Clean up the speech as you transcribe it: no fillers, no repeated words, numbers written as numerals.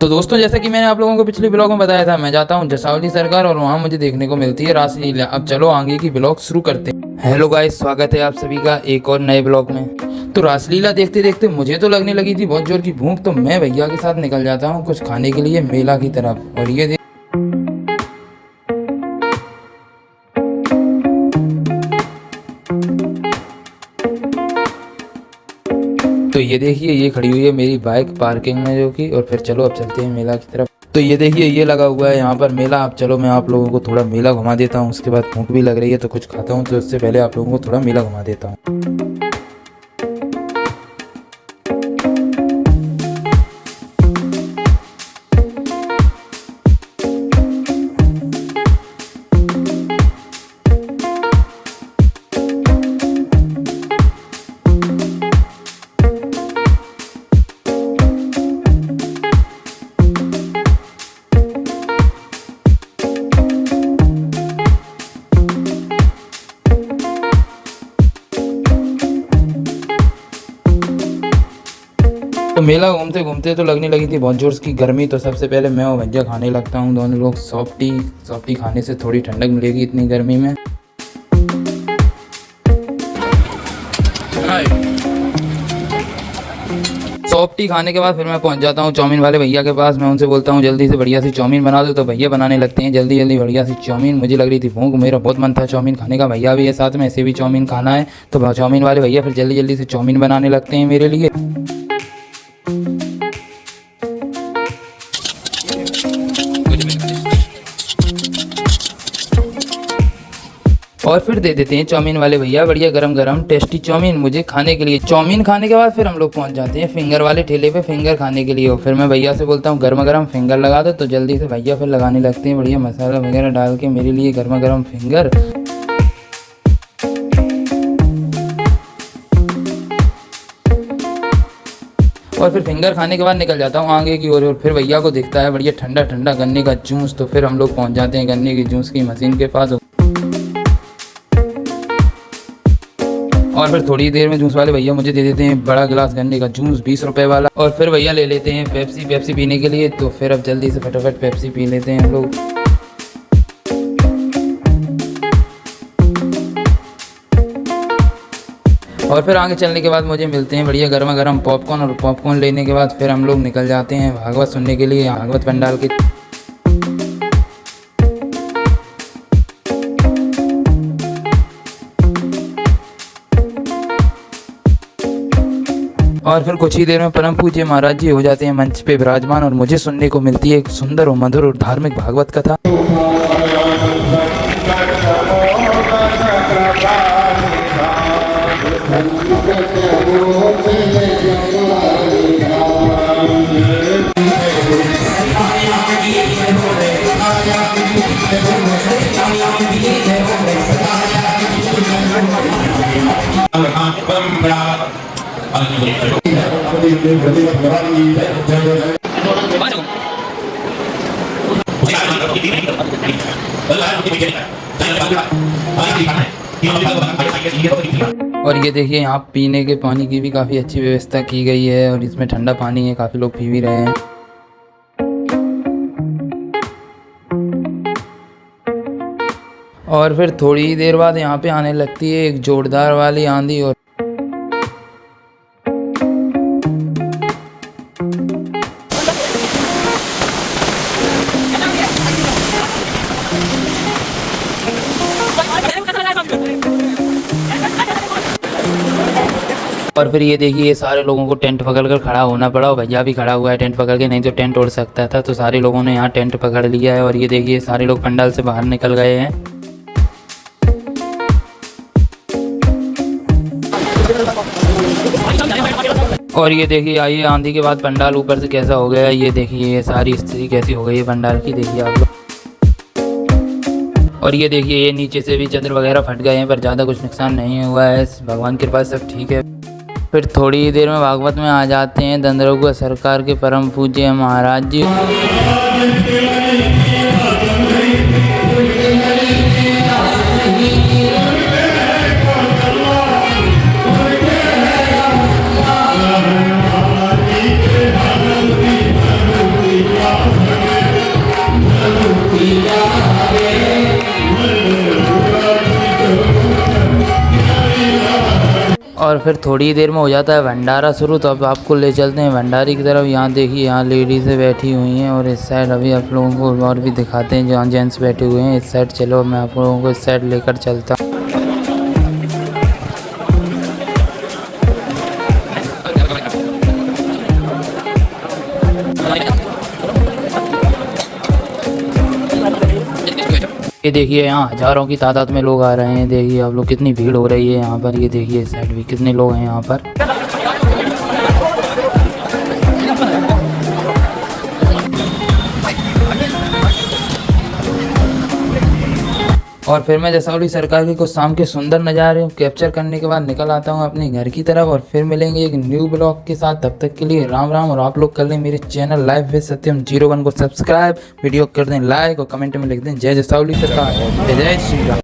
तो दोस्तों, जैसा कि मैंने आप लोगों को पिछले ब्लॉग में बताया था, मैं जाता हूँ जसावली सरकार और वहाँ मुझे देखने को मिलती है रासलीला। अब चलो आगे की ब्लॉग शुरू करते हैं। हेलो गाइस, स्वागत है आप सभी का एक और नए ब्लॉग में। तो रासलीला देखते देखते मुझे तो लगने लगी थी बहुत जोर की भूख, तो मैं भैया के साथ निकल जाता हूँ कुछ खाने के लिए मेला की तरफ। और ये देखिए ये खड़ी हुई है मेरी बाइक पार्किंग में जो कि। और फिर चलो अब चलते हैं मेला की तरफ। तो ये देखिए ये लगा हुआ है यहाँ पर मेला। अब चलो मैं आप लोगों को थोड़ा मेला घुमा देता हूँ, उसके बाद भूख भी लग रही है तो कुछ खाता हूँ। तो उससे पहले आप लोगों को थोड़ा मेला घुमा देता हूँ। तो मेला घूमते घूमते तो लगने लगी थी बहुत जोर की गर्मी। तो सबसे पहले मैं और भैया खाने लगता हूँ दोनों लोग सॉफ्टी खाने से थोड़ी ठंडक मिलेगी इतनी गर्मी में। सॉफ्टी खाने के बाद फिर मैं पहुंच जाता हूँ चाउमीन वाले भैया के पास। मैं उनसे बोलता हूँ जल्दी से बढ़िया सी चाउमीन बना दो। तो भैया बनाने लगते हैं जल्दी जल्दी बढ़िया सी चाउमीन। मुझे लग रही थी भूख, मेरा बहुत मन था चाउमीन खाने का। भैया भी है साथ में, ऐसे भी चाउमीन खाना है। तो चाउमीन वाले भैया फिर जल्दी जल्दी से चाउमीन बनाने लगते हैं मेरे लिए। और फिर दे देते हैं चाउमीन वाले भैया बढ़िया गरम गरम टेस्टी चाउमीन मुझे खाने के लिए। चाउमीन खाने के बाद फिर हम लोग पहुंच जाते हैं फिंगर वाले ठेले पे फिंगर खाने के लिए। और फिर मैं भैया से बोलता हूँ गर्मा गर्म फिंगर लगा दो। तो जल्दी से भैया फिर लगाने लगते हैं बढ़िया मसाला वगैरह डाल के मेरे लिए गर्मा गर्म फिंगर। और फिर फिंगर खाने के बाद निकल जाता हूँ आगे की ओर। और फिर भैया को दिखता है बढ़िया ठंडा ठंडा गन्ने का जूस। तो फिर हम लोग पहुँच जाते हैं गन्ने की जूस की मशीन के पास। और फिर थोड़ी देर में जूस वाले भैया मुझे दे देते हैं बड़ा गिलास गन्ने का जूस 20 रुपए वाला। और फिर भैया ले लेते हैं पेप्सी पीने के लिए। तो फिर अब जल्दी से फटाफट पेप्सी पी लेते हैं हम लोग। और फिर आगे चलने के बाद मुझे मिलते हैं बढ़िया गर्मा गर्म पॉपकॉर्न। और पॉपकॉर्न लेने के बाद फिर हम लोग निकल जाते हैं भागवत सुनने के लिए भागवत पंडाल के। और फिर कुछ ही देर में परम पूज्य महाराज जी हो जाते हैं मंच पे विराजमान। और मुझे सुनने को मिलती है एक सुंदर और मधुर और धार्मिक भागवत कथा। और ये देखिए यहाँ पीने के पानी की भी काफ़ी अच्छी व्यवस्था की गई है। और इसमें ठंडा पानी है, काफ़ी लोग पी भी रहे हैं। और फिर थोड़ी देर बाद यहाँ पे आने लगती है एक जोरदार वाली आंधी। और फिर ये देखिए ये सारे लोगों को टेंट पकड़कर खड़ा होना पड़ा। और भैया भी खड़ा हुआ है टेंट पकड़ के, नहीं तो टेंट उड़ सकता था। तो सारे लोगों ने यहाँ टेंट पकड़ लिया है। और ये देखिए सारे लोग पंडाल से बाहर निकल गए हैं। और ये देखिए आइए आंधी के बाद पंडाल ऊपर से कैसा हो गया। ये देखिए ये सारी स्थिति कैसी हो गई है पंडाल की, देखिए आप लोग। और ये देखिए ये नीचे से भी चद्र वगैरह फट गए हैं, पर ज़्यादा कुछ नुकसान नहीं हुआ है, भगवान की कृपा सब ठीक है। फिर थोड़ी देर में भागवत में आ जाते हैं दंदरगुआ सरकार के परम पूज्य महाराज जी। और फिर थोड़ी देर में हो जाता है भंडारा शुरू। तो अब आपको ले चलते हैं भंडारी की तरफ। यहाँ देखिए, यहाँ लेडीज़ें बैठी हुई हैं और इस साइड अभी आप लोगों को और भी दिखाते हैं जहाँ जेंट्स बैठे हुए हैं। इस साइड चलो, मैं आप लोगों को इस साइड लेकर चलता हूँ। ये देखिए, यहाँ हज़ारों की तादाद में लोग आ रहे हैं। देखिए आप लोग, कितनी भीड़ हो रही है यहाँ पर। ये देखिए इस साइड भी कितने लोग हैं यहाँ पर। और फिर मैं जसौली सरकार के कुछ शाम के सुंदर नज़ारे कैप्चर करने के बाद निकल आता हूँ अपने घर की तरफ। और फिर मिलेंगे एक न्यू ब्लॉग के साथ। तब तक के लिए राम राम। और आप लोग कर लें मेरे चैनल लाइव विद सत्यम 01 को सब्सक्राइब, वीडियो कर दें लाइक और कमेंट में लिख दें जय जसौली सरकार, जय श्री राम।